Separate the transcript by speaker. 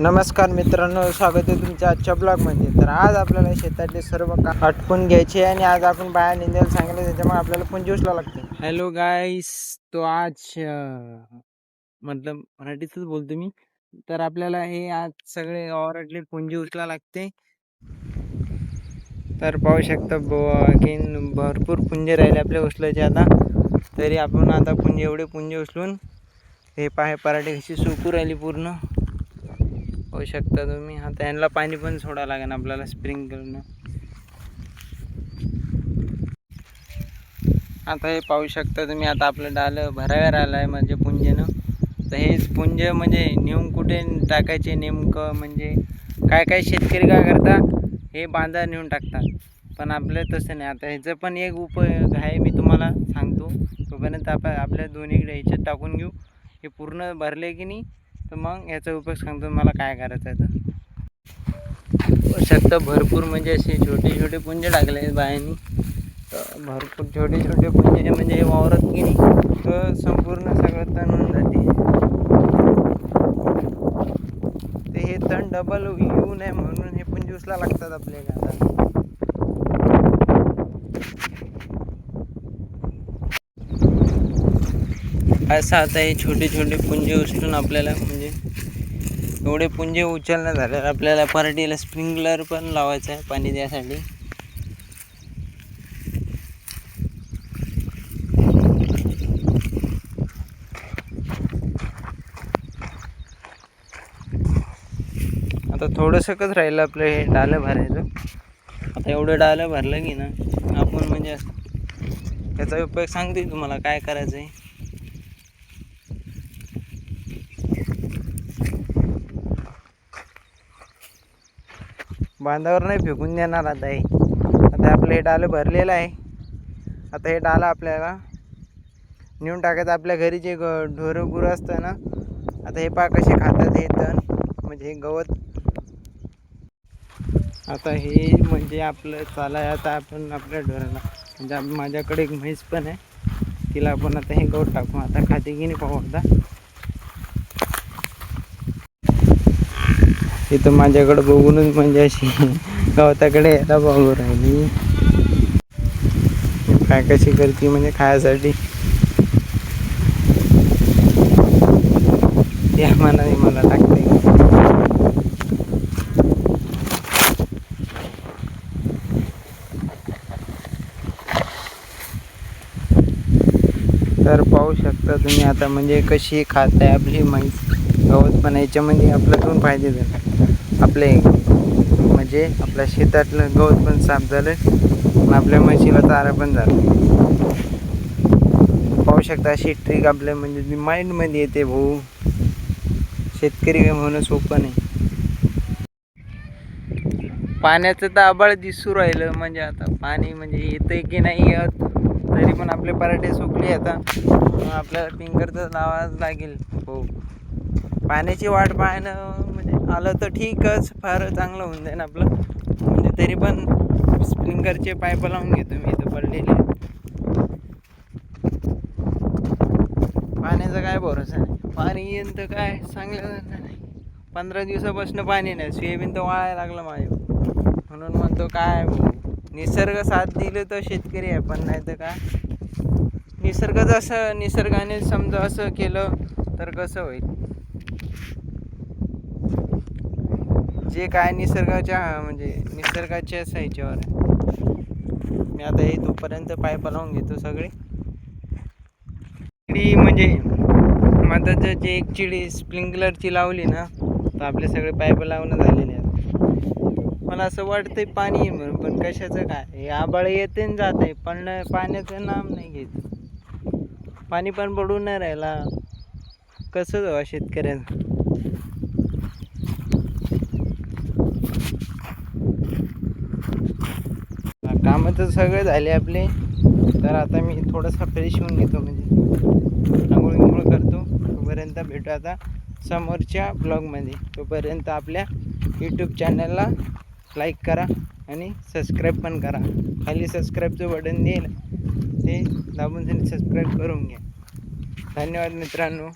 Speaker 1: नमस्कार मित्रांनो, स्वागत आहे तुमच्या आजच्या ब्लॉगमध्ये. तर आज आपल्याला शेतातले सर्व काम आटपून घ्यायचे आणि आज आपण बाया निंदायला सांगितलं, त्याच्यामुळे आपल्याला पुंजी उचलावं लागते. हॅलो गाईस, तो आज मतलब मराठीतच बोलतो मी. तर आपल्याला हे आज सगळे ओव्हरऑल पुंजी उचला लागते. तर पाहू शकता की भरपूर पुंजे राहिले आपले उचलायचे. आता तरी आपण आता एवढे पुंजे उचलून हे पराठे कशी सुकू राहिली पूर्ण होऊ शकता तुम्ही. आता यांना पाणी पण सोडावं लागेल आपल्याला स्प्रिंकलरनं. आता हे पाहू शकता तुम्ही. आता आपलं डालं भराव्या राहिलं आहे म्हणजे पुंजेनं. तर हेच पुंज म्हणजे नेऊन कुठे टाकायचे नेमकं, म्हणजे काय शेतकरी काय करतात, हे बांधा नेऊन टाकतात. पण आपलं तसं नाही. आता ह्याचं पण एक उपयोग आहे, मी तुम्हाला सांगतो. तोपर्यंत आपण आपल्या दोन्हीकडे ह्याच्यात टाकून घेऊ. हे पूर्ण भरले की नाही, तर मग याचा उपयोग सांगतो मला काय करायचं आहे. तर शकता भरपूर म्हणजे असे छोटे पुंजे टाकले आहेत बायांनी. तर भरपूर छोटे पुंजे म्हणजे वावरत की नाही, तर संपूर्ण सगळं तण होऊन जाते. ते हे तण डबल येऊ नये म्हणून हे पुंजे उचला लागतात आपल्याला. असं आता हे छोटे पुंजे उचलून आपल्याला म्हणजे एवढे पुंजे उचलणं झाल्यावर आपल्याला पराठीला स्प्रिंकलर पण लावायचं आहे पाणी द्यासाठी. आता थोडंसंच राहिलं आपलं हे डालं भरायचं. आता एवढं डालं भरलं की ना आपण म्हणजे त्याचा उपयोग सांगते तुम्हाला काय करायचं आहे. बांधावर नाही फेकून देणार. आता आपलं हे डालं भरलेलं आहे. आता हे डालं आपल्याला नेऊन टाकायचं. आपल्या घरी जे ढोरं गुरं असतं ना, आता हे कसे खातात हे तण म्हणजे हे गवत. आता हे म्हणजे आपलं चालाय. आता आपण आपल्या ढोराला म्हणजे माझ्याकडे एक म्हैस पण आहे, तिला आपण आता हे गवत टाकू. आता खाते की नाही पाहू. आता इथं माझ्याकडे बघूनच म्हणजे अशी गवताकडे यायला बघू राहिली. काय कशी करते म्हणजे खायसाठी, त्या मनाने मला टाकते. तर पाहू शकता तुम्ही आता म्हणजे कशी खात आहे आपली म्हैस गवत. पण याच्यामध्ये आपलं 2 फायदे झाले. आपले म्हणजे आपल्या शेतातलं गवत पण साफ झालं आणि आपल्या म्हशीला चारा पण झाला. पाहू शकता अशी ट्रिक आपल्या म्हणजे माइंडमध्ये येते. भाऊ शेतकरी म्हणून सोपं नाही. पाण्याचं तर आबाळ दिसू राहिलं, म्हणजे आता पाणी म्हणजे येतंय की नाही येत. तरी पण आपले पराठे सुकले. आता आपल्याला पिंकर लावाच लागेल. हो, पाण्याची वाट पाहणं म्हणजे आलं तर ठीकच, फार चांगलं होऊन जाईल आपलं. म्हणजे तरी पण स्प्रिंकलरचे पाईप लावून घेतो मी इथं पडलेले. पाण्याचा काय भरोसा नाही, पाणी येईन तर काय चांगलं नाही. 15 दिवसापासून पाणी नाही. सोयाबीन तर वाळायला लागलं माझं. म्हणून म्हणतो काय निसर्ग साथ दिलं तर शेतकरी आहे, पण नाही तर काय निसर्गाने समजा असं केलं तर कसं होईल. जे काय निसर्गाच्या म्हणजे निसर्गाच्याच ह्याच्यावर आहे. मी आता हे तोपर्यंत पाईप लावून घेतो सगळे. म्हणजे मधात जे एक चिडी स्प्रिंकलरची लावली ना, तर आपले सगळे पाईप लावून झालेले आहेत. मला असं वाटतंय पाणी येईल म्हणून, पण कशाचं काय, हे आबाळ येते आणि जाते, पण पाण्याचं नाम नाही घेत. पाणी पण पडून नाही राहिला, कसं जावा शेतकऱ्यांचं. कामं तर सगळे झाले आपले. तर आता मी थोडासा फ्रेश होऊन घेतो, म्हणजे आंघोळ करतो. तोपर्यंत भेटू आता समोरच्या ब्लॉगमध्ये. तोपर्यंत आपल्या यूट्यूब चॅनलला लाईक करा आणि सबस्क्राईब पण करा. खाली सबस्क्राईबचं बटन देईल, ते दाबून सबस्क्राईब करून घ्या. धन्यवाद मित्रांनो.